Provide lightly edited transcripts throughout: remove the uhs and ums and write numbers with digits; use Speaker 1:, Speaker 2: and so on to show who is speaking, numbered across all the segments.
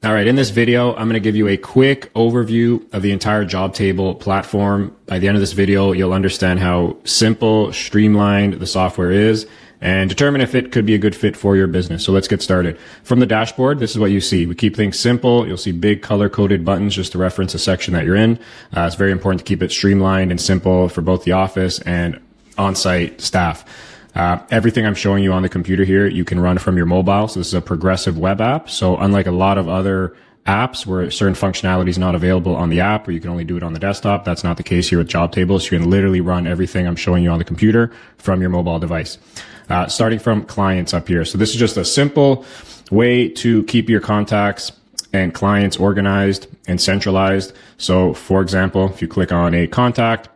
Speaker 1: All right, in this video, I'm going to give you a quick overview of the entire Jobtable platform. By the end of this video, you'll understand how simple, streamlined the software is and determine if it could be a good fit for your business. So let's get started. From the dashboard, this is what you see. We keep things simple. You'll see big color-coded buttons just to reference a section that you're in. It's very important to keep it streamlined and simple for both the office and on-site staff. Everything I'm showing you on the computer here, you can run from your mobile. So this is a progressive web app. So unlike a lot of other apps where certain functionality is not available on the app or you can only do it on the desktop, that's not the case here with Jobtable. So you can literally run everything I'm showing you on the computer from your mobile device. Starting from clients up here. So this is just a simple way to keep your contacts and clients organized and centralized. So for example, if you click on a contact,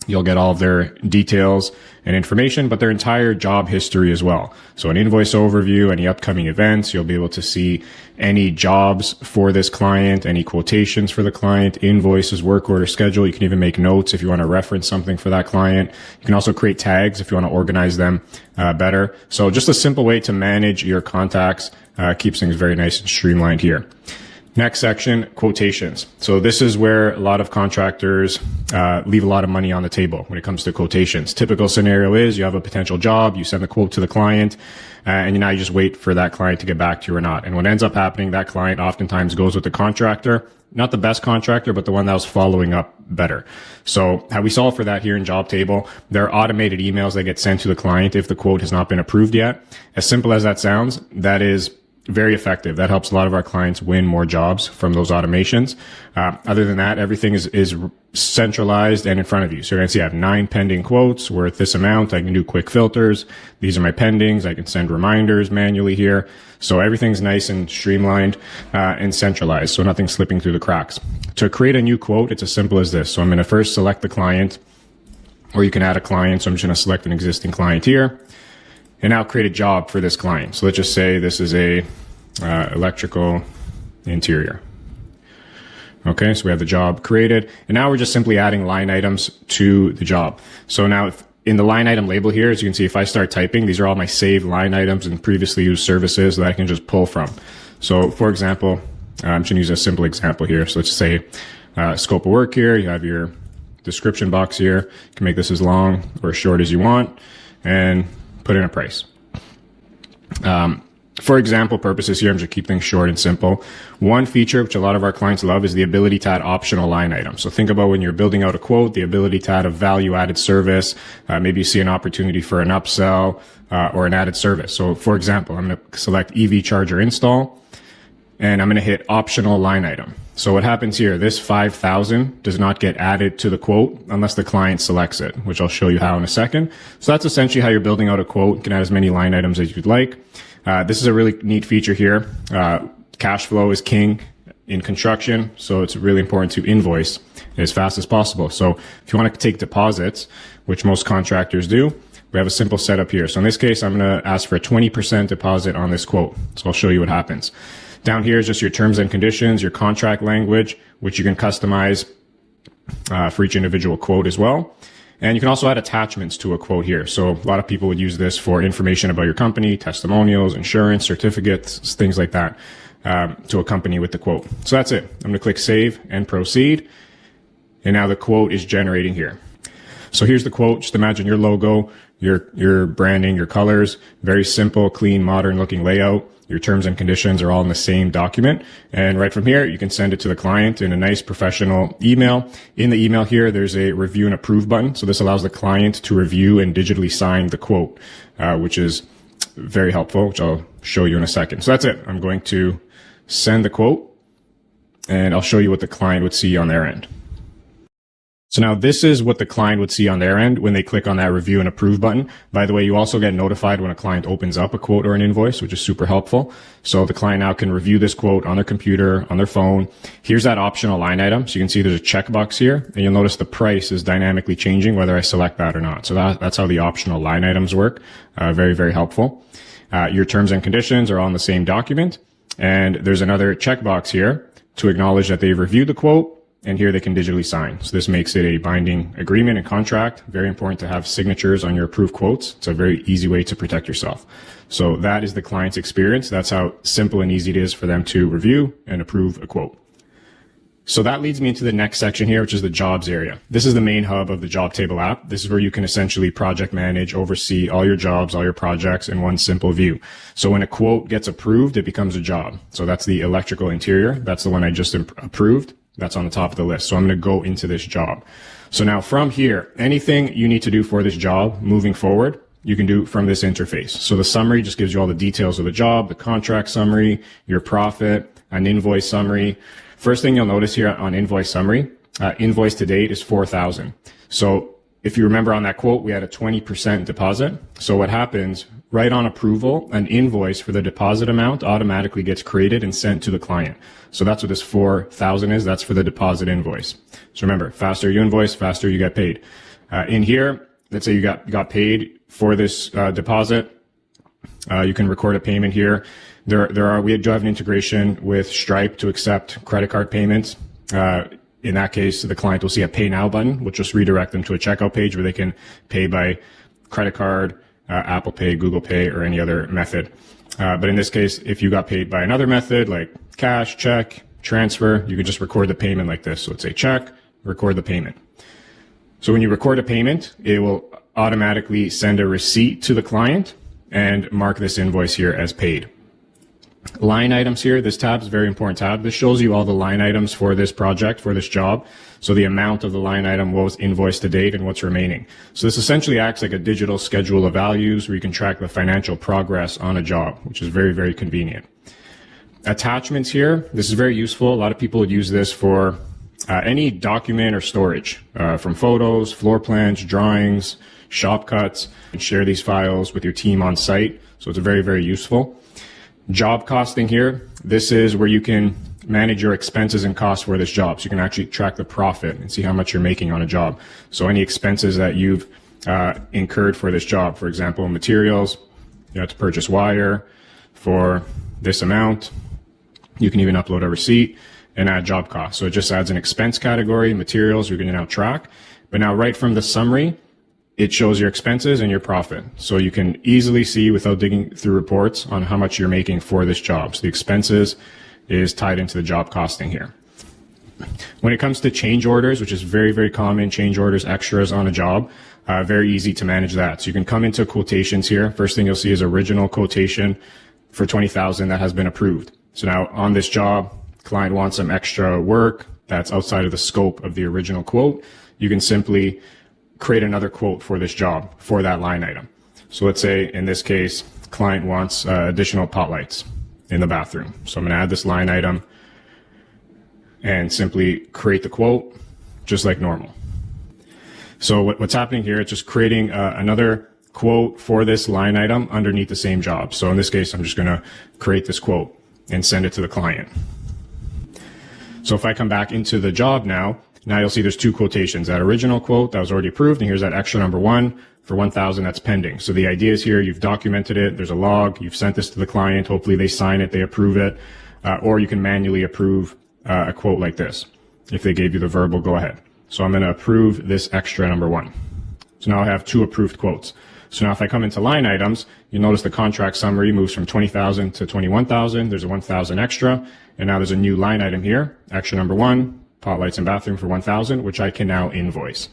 Speaker 1: you'll get all of their details and information, but their entire job history as well. So an invoice overview, any upcoming events, you'll be able to see any jobs for this client, any quotations for the client, invoices, work order schedule. You can even make notes if you want to reference something for that client. You can also create tags if you want to organize them better. So just a simple way to manage your contacts, keeps things very nice and streamlined here. Next section, quotations. So this is where a lot of contractors leave a lot of money on the table when it comes to quotations. Typical scenario is you have a potential job, you send the quote to the client, and now you just wait for that client to get back to you or not. And what ends up happening, that client oftentimes goes with the contractor, not the best contractor, but the one that was following up better. So how we solve for that here in Jobtable, there are automated emails that get sent to the client if the quote has not been approved yet. As simple as that sounds, that is very effective. That helps a lot of our clients win more jobs from those automations. Other than that, everything is centralized and in front of you. So you're going to see I have 9 pending quotes worth this amount. I can do quick filters. These are my pendings. I can send reminders manually here. So everything's nice and streamlined and centralized. So nothing's slipping through the cracks. To create a new quote, it's as simple as this. So I'm going to first select the client, or you can add a client. So I'm just going to select an existing client here. And now create a job for this client. So let's just say this is a electrical interior. Okay, so we have the job created. And now we're just simply adding line items to the job. So now in the line item label here, as you can see, if I start typing, these are all my saved line items and previously used services that I can just pull from. So for example, I'm just going to use a simple example here. So let's say scope of work here. You have your description box here. You can make this as long or as short as you want. And put in a price. For example purposes here, I'm just keep things short and simple. One feature which a lot of our clients love is the ability to add optional line items. So think about when you're building out a quote, the ability to add a value-added service. Maybe you see an opportunity for an upsell or an added service. So for example, I'm going to select EV charger install, and I'm going to hit optional line item. So what happens here, this 5,000 does not get added to the quote unless the client selects it, which I'll show you how in a second. So that's essentially how you're building out a quote. You can add as many line items as you'd like. This is a really neat feature here. Cash flow is king in construction, so it's really important to invoice as fast as possible. So if you want to take deposits, which most contractors do, we have a simple setup here. So in this case, I'm going to ask for a 20% deposit on this quote. So I'll show you what happens. Down here is just your terms and conditions, your contract language, which you can customize for each individual quote as well. And you can also add attachments to a quote here. So a lot of people would use this for information about your company, testimonials, insurance, certificates, things like that, to accompany with the quote. So that's it. I'm going to click Save and Proceed. And now the quote is generating here. So here's the quote. Just imagine your logo, your branding, your colors, very simple, clean, modern looking layout. Your terms and conditions are all in the same document. And right from here, you can send it to the client in a nice professional email. In the email here, there's a review and approve button. So this allows the client to review and digitally sign the quote, which is very helpful, which I'll show you in a second. So that's it. I'm going to send the quote, and I'll show you what the client would see on their end. So now this is what the client would see on their end when they click on that review and approve button. By the way, you also get notified when a client opens up a quote or an invoice, which is super helpful. So the client now can review this quote on their computer, on their phone. Here's that optional line item. So you can see there's a checkbox here, and you'll notice the price is dynamically changing whether I select that or not. So that's how the optional line items work. Very, very helpful. Your terms and conditions are all in the same document. And there's another checkbox here to acknowledge that they've reviewed the quote and here they can digitally sign. So this makes it a binding agreement and contract. Very important to have signatures on your approved quotes. It's a very easy way to protect yourself. So that is the client's experience. That's how simple and easy it is for them to review and approve a quote. So that leads me into the next section here, which is the jobs area. This is the main hub of the Jobtable app. This is where you can essentially project manage, oversee all your jobs, all your projects in one simple view. So when a quote gets approved, it becomes a job. So that's the electrical interior. That's the one I just approved. That's on the top of the list. So I'm going to go into this job. So now from here, anything you need to do for this job moving forward, you can do from this interface. So the summary just gives you all the details of the job, the contract summary, your profit, an invoice summary. First thing you'll notice here on invoice summary, invoice to date is 4,000. So if you remember on that quote, we had a 20% deposit. So what happens right on approval, an invoice for the deposit amount automatically gets created and sent to the client. So that's what this 4,000 is. That's for the deposit invoice. So remember, faster you invoice, faster you get paid. In here, let's say you got paid for this deposit. You can record a payment here. We do have an integration with Stripe to accept credit card payments. In that case, the client will see a Pay Now button, which just redirect them to a checkout page where they can pay by credit card, Apple Pay, Google Pay, or any other method. But in this case, if you got paid by another method like cash, check, transfer, you can just record the payment like this. So it's a check, record the payment. So when you record a payment, it will automatically send a receipt to the client and mark this invoice here as paid. Line items here, this tab is a very important tab. This shows you all the line items for this project, for this job. So the amount of the line item, what was invoiced to date, and what's remaining. So this essentially acts like a digital schedule of values where you can track the financial progress on a job, which is very, very convenient. Attachments here, this is very useful. A lot of people would use this for any document or storage, from photos, floor plans, drawings, shop cuts, and share these files with your team on site. So it's very, very useful. Job costing here, this is where you can manage your expenses and costs for this job. So you can actually track the profit and see how much you're making on a job. So any expenses that you've incurred for this job, for example, materials, you have to purchase wire for this amount. You can even upload a receipt and add job costs. So it just adds an expense category, materials you're going to now track. But now right from the summary, it shows your expenses and your profit. So you can easily see without digging through reports on how much you're making for this job. So the expenses is tied into the job costing here. When it comes to change orders, which is very, very common, change orders, extras on a job, very easy to manage that. So you can come into quotations here. First thing you'll see is original quotation for 20,000 that has been approved. So now on this job, client wants some extra work that's outside of the scope of the original quote. You can simply create another quote for this job for that line item. So let's say in this case, client wants additional pot lights in the bathroom. So I'm going to add this line item and simply create the quote just like normal. So what's happening here, it's just creating another quote for this line item underneath the same job. So in this case, I'm just going to create this quote and send it to the client. So if I come back into the job now you'll see there's two quotations, that original quote that was already approved, and here's that extra number 1 for 1,000 that's pending. So the idea is here, you've documented it, there's a log, you've sent this to the client, hopefully they sign it, they approve it, or you can manually approve a quote like this if they gave you the verbal go ahead. So I'm going to approve this extra number 1. So now I have 2 approved quotes. So now if I come into line items, you'll notice the contract summary moves from 20,000 to 21,000. There's a 1,000 extra, and now there's a new line item here, extra number 1. Pot lights and bathroom for 1,000, which I can now invoice.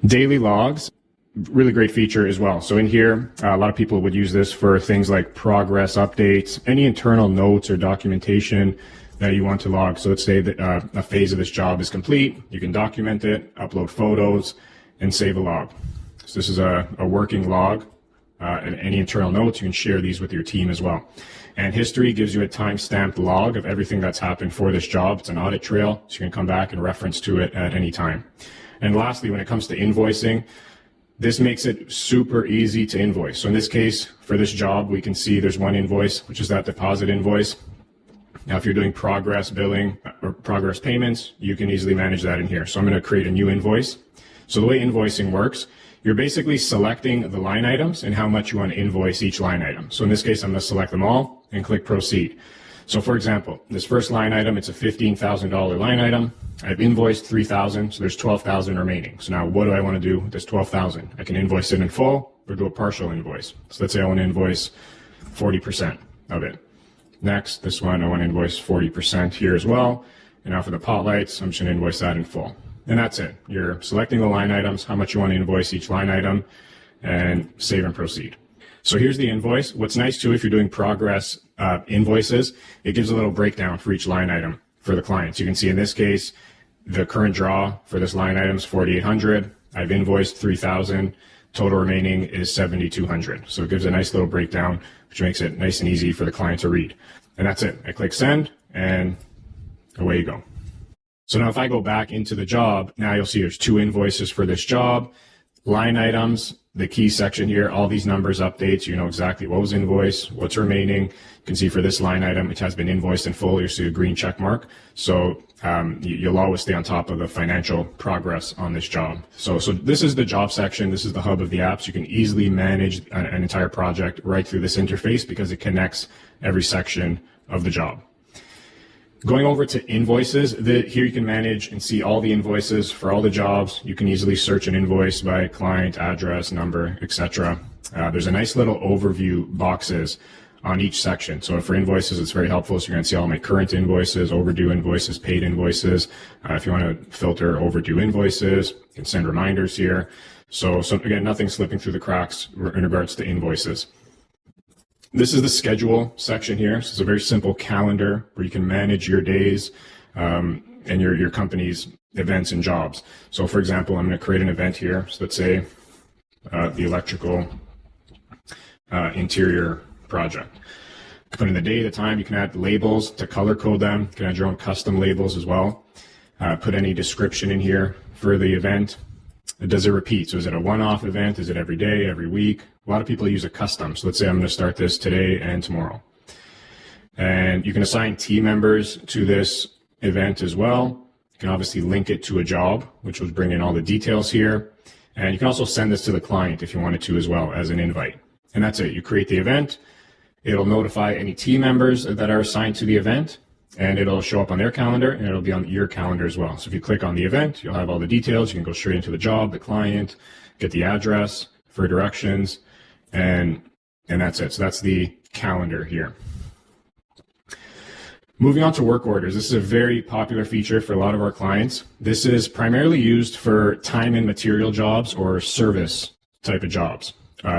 Speaker 1: Daily logs, really great feature as well. So in here, a lot of people would use this for things like progress updates, any internal notes or documentation that you want to log. So let's say that a phase of this job is complete. You can document it, upload photos, and save a log. So this is a working log. And any internal notes, you can share these with your team as well. And history gives you a time-stamped log of everything that's happened for this job. It's an audit trail, so you can come back and reference to it at any time. And lastly, when it comes to invoicing, this makes it super easy to invoice. So in this case, for this job, we can see there's one invoice, which is that deposit invoice. Now, if you're doing progress billing or progress payments, you can easily manage that in here. So I'm going to create a new invoice. So the way invoicing works, you're basically selecting the line items and how much you want to invoice each line item. So in this case, I'm going to select them all and click proceed. So for example, this first line item, it's a $15,000 line item. I've invoiced 3,000, so there's 12,000 remaining. So now what do I want to do with this 12,000? I can invoice it in full or do a partial invoice. So let's say I want to invoice 40% of it. Next, this one, I want to invoice 40% here as well. And now for the pot lights, I'm just going to invoice that in full. And that's it. You're selecting the line items, how much you want to invoice each line item, and save and proceed. So here's the invoice. What's nice too, if you're doing progress invoices, it gives a little breakdown for each line item for the clients. You can see in this case, the current draw for this line item is 4,800. I've invoiced 3,000. Total remaining is 7,200. So it gives a nice little breakdown, which makes it nice and easy for the client to read. And that's it. I click send and away you go. So now if I go back into the job, now you'll see there's 2 invoices for this job. Line items, the key section here, all these numbers updates, you know exactly what was invoiced, what's remaining. You can see for this line item, it has been invoiced in full. You see a green check mark. So you'll always stay on top of the financial progress on this job. So this is the job section. This is the hub of the app. So you can easily manage an entire project right through this interface because it connects every section of the job. Going over to invoices, here you can manage and see all the invoices for all the jobs. You can easily search an invoice by client, address, number, etc. There's a nice little overview boxes on each section. So for invoices, it's very helpful. So you're going to see all my current invoices, overdue invoices, paid invoices. If you want to filter overdue invoices, you can send reminders here. So again, nothing slipping through the cracks in regards to invoices. This is the schedule section here. So it's a very simple calendar where you can manage your days and your company's events and jobs. So for example, I'm going to create an event here. So let's say the electrical interior project. Put in the day, the time. You can add labels to color code them. You can add your own custom labels as well. Put any description in here for the event. Does it repeat? So is it a one-off event? Is it every day, every week? A lot of people use a custom. So let's say I'm going to start this today and tomorrow. And you can assign team members to this event as well. You can obviously link it to a job, which will bring in all the details here. And you can also send this to the client if you wanted to as well as an invite. And that's it. You create the event. It'll notify any team members that are assigned to the event. And it'll show up on their calendar and it'll be on your calendar as well. So if you click on the event, you'll have all the details. You can go straight into the job, the client, get the address for directions, and that's it. So that's the calendar here. Moving on to work orders. This is a very popular feature for a lot of our clients. This is primarily used for time and material jobs or service type of jobs.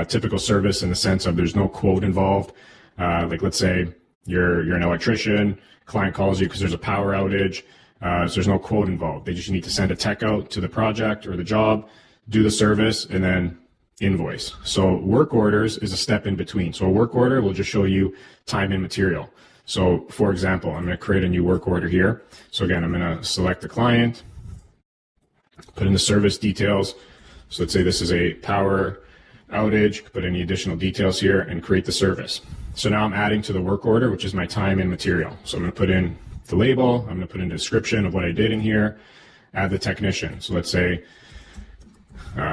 Speaker 1: Typical service in the sense of there's no quote involved. Like let's say you're an electrician, client calls you because there's a power outage, so there's no quote involved. They just need to send a tech out to the project or the job, do the service, and then invoice. So work orders is a step in between. So a work order will just show you time and material. So for example, I'm going to create a new work order here. So again, I'm going to select the client, put in the service details. So let's say this is a power outage, put any additional details here and create the service. So now I'm adding to the work order, which is my time and material. So I'm going to put in the label. I'm going to put in a description of what I did in here, add the technician. So let's say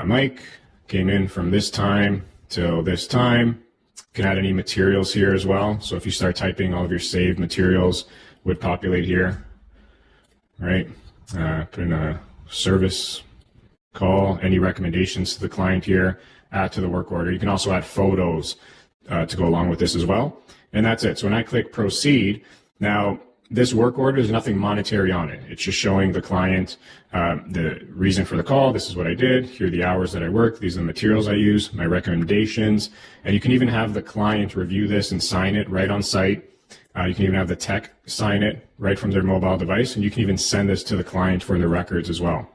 Speaker 1: Mike came in from this time till this time. You can add any materials here as well. So if you start typing, all of your saved materials would populate here, right? Put in a service call, any recommendations to the client here, add to the work order. You can also add photos to go along with this as well. And that's it. So when I click proceed, now this work order, there's nothing monetary on it. It's just showing the client the reason for the call. This is what I did. Here are the hours that I worked. These are the materials I use, my recommendations. And you can even have the client review this and sign it right on site. You can even have the tech sign it right from their mobile device. And you can even send this to the client for their records as well.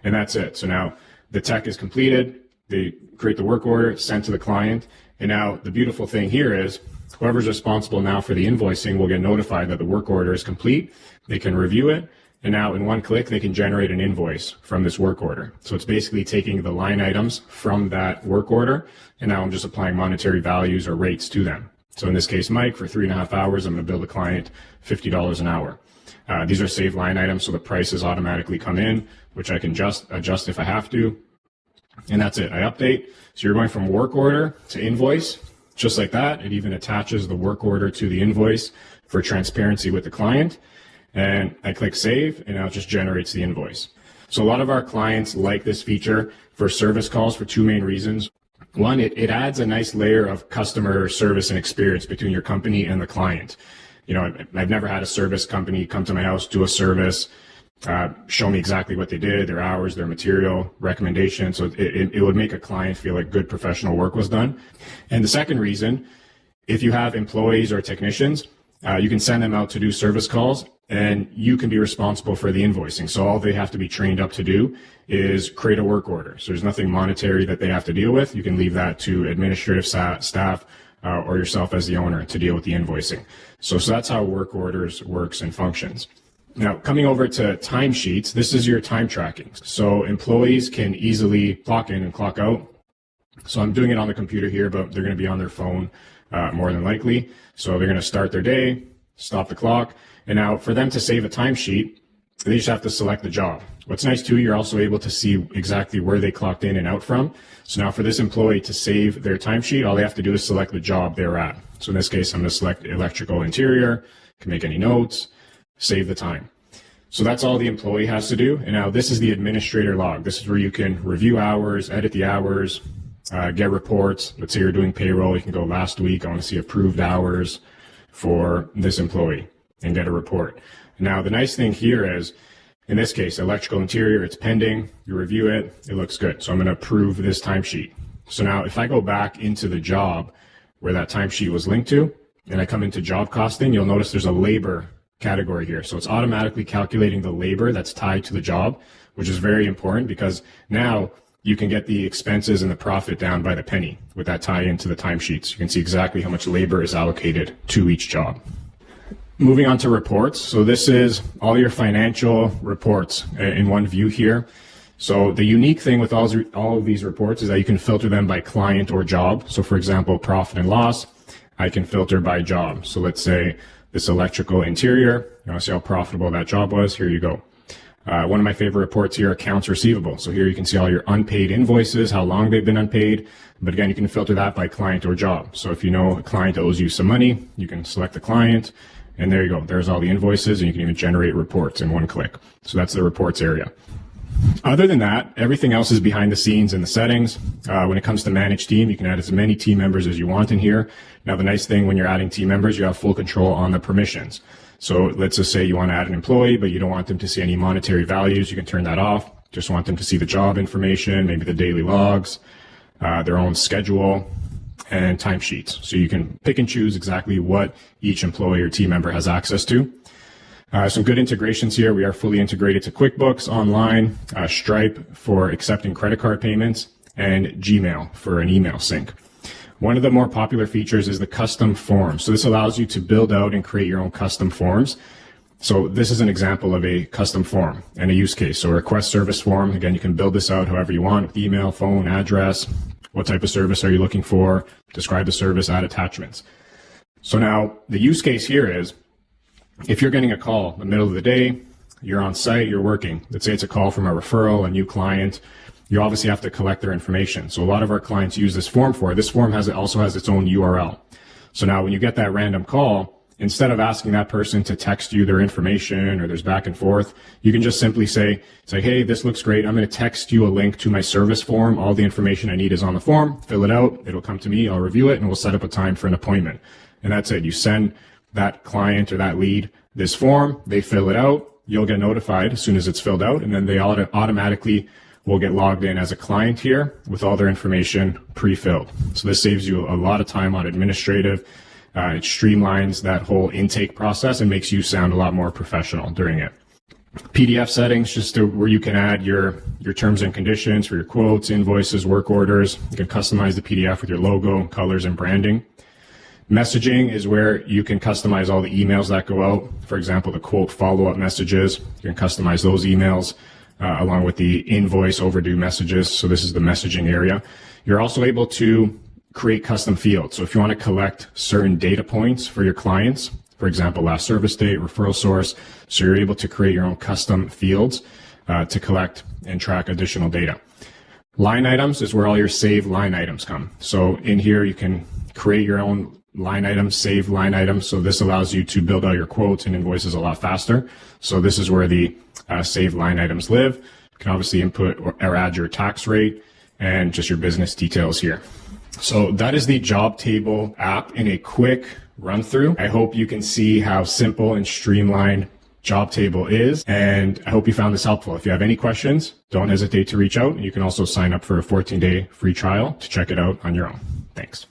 Speaker 1: And that's it. So now the tech is completed. They create the work order, sent to the client. And now the beautiful thing here is whoever's responsible now for the invoicing will get notified that the work order is complete. They can review it. And now in one click, they can generate an invoice from this work order. So it's basically taking the line items from that work order. And now I'm just applying monetary values or rates to them. So in this case, Mike, for 3.5 hours, I'm going to bill the client $50 an hour. These are saved line items, so the prices automatically come in, which I can just adjust if I have to. And that's it. I update. So you're going from work order to invoice, just like that. It even attaches the work order to the invoice for transparency with the client. And I click save, and now it just generates the invoice. So a lot of our clients like this feature for service calls for two main reasons. One, it adds a nice layer of customer service and experience between your company and the client. You know, I've never had a service company come to my house, do a service, show me exactly what they did, their hours, their material, recommendations. So it would make a client feel like good professional work was done. And the second reason, if you have employees or technicians, you can send them out to do service calls, and you can be responsible for the invoicing. So all they have to be trained up to do is create a work order. So there's nothing monetary that they have to deal with. You can leave that to administrative staff or yourself as the owner to deal with the invoicing. So that's how work orders works and functions. Now, coming over to timesheets, this is your time tracking. So employees can easily clock in and clock out. So I'm doing it on the computer here, but they're going to be on their phone more than likely. So they're going to start their day, stop the clock. And now for them to save a timesheet, they just have to select the job. What's nice too, you're also able to see exactly where they clocked in and out from. So now for this employee to save their timesheet, all they have to do is select the job they're at. So in this case, I'm going to select electrical interior, can make any notes, save the time. So that's all the employee has to do. And now this is the administrator log. This is where you can review hours, edit the hours, get reports. Let's say you're doing payroll. You can go last week. I want to see approved hours for this employee and get a report. Now, the nice thing here is, in this case, electrical interior, it's pending. You review it. It looks good. So I'm going to approve this timesheet. So now if I go back into the job where that timesheet was linked to, and I come into job costing, you'll notice there's a labor category here. So it's automatically calculating the labor that's tied to the job, which is very important because now you can get the expenses and the profit down by the penny with that tie into the timesheets. You can see exactly how much labor is allocated to each job. Moving on to reports. So this is all your financial reports in one view here. So the unique thing with all of these reports is that you can filter them by client or job. So for example, profit and loss, I can filter by job. So let's say this electrical interior, you want to see how profitable that job was. Here you go. One of my favorite reports here, accounts receivable. So here you can see all your unpaid invoices, how long they've been unpaid. But again, you can filter that by client or job. So if you know a client owes you some money, you can select the client. And there you go. There's all the invoices, and you can even generate reports in one click. So that's the reports area. Other than that, everything else is behind the scenes in the settings. When it comes to manage team, you can add as many team members as you want in here. Now, the nice thing when you're adding team members, you have full control on the permissions. So let's just say you want to add an employee, but you don't want them to see any monetary values. You can turn that off. Just want them to see the job information, maybe the daily logs, their own schedule, and timesheets. So you can pick and choose exactly what each employee or team member has access to. Some good integrations here. We are fully integrated to QuickBooks Online, Stripe for accepting credit card payments, and Gmail for an email sync. One of the more popular features is the custom forms. So this allows you to build out and create your own custom forms. So this is an example of a custom form and a use case. So a request service form, again, you can build this out however you want with email, phone, address. What type of service are you looking for? Describe the service, add attachments. So now the use case here is if you're getting a call in the middle of the day, you're on site, you're working. Let's say it's a call from a referral, a new client. You obviously have to collect their information. So a lot of our clients use this form for it. This form also has its own URL. So now when you get that random call, instead of asking that person to text you their information or there's back and forth, you can just simply say, hey, this looks great. I'm going to text you a link to my service form. All the information I need is on the form. Fill it out. It'll come to me. I'll review it, and we'll set up a time for an appointment. And that's it. You send that client or that lead this form. They fill it out. You'll get notified as soon as it's filled out, and then they automatically will get logged in as a client here with all their information pre-filled. So this saves you a lot of time on administrative. It streamlines that whole intake process and makes you sound a lot more professional during it. PDF settings, just where you can add your terms and conditions for your quotes, invoices, work orders. You can customize the PDF with your logo, colors, and branding. Messaging is where you can customize all the emails that go out. For example, the quote follow-up messages. You can customize those emails along with the invoice overdue messages. So this is the messaging area. You're also able to create custom fields. So if you want to collect certain data points for your clients, for example, last service date, referral source, so you're able to create your own custom fields to collect and track additional data. Line items is where all your saved line items come. So in here, you can create your own line items, save line items. So this allows you to build out your quotes and invoices a lot faster. So this is where the save line items live. You can obviously input or add your tax rate and just your business details here. So that is the Jobtable app in a quick run through. I hope you can see how simple and streamlined Jobtable is, and I hope you found this helpful. If you have any questions, don't hesitate to reach out. You can also sign up for a 14-day free trial to check it out on your own. Thanks.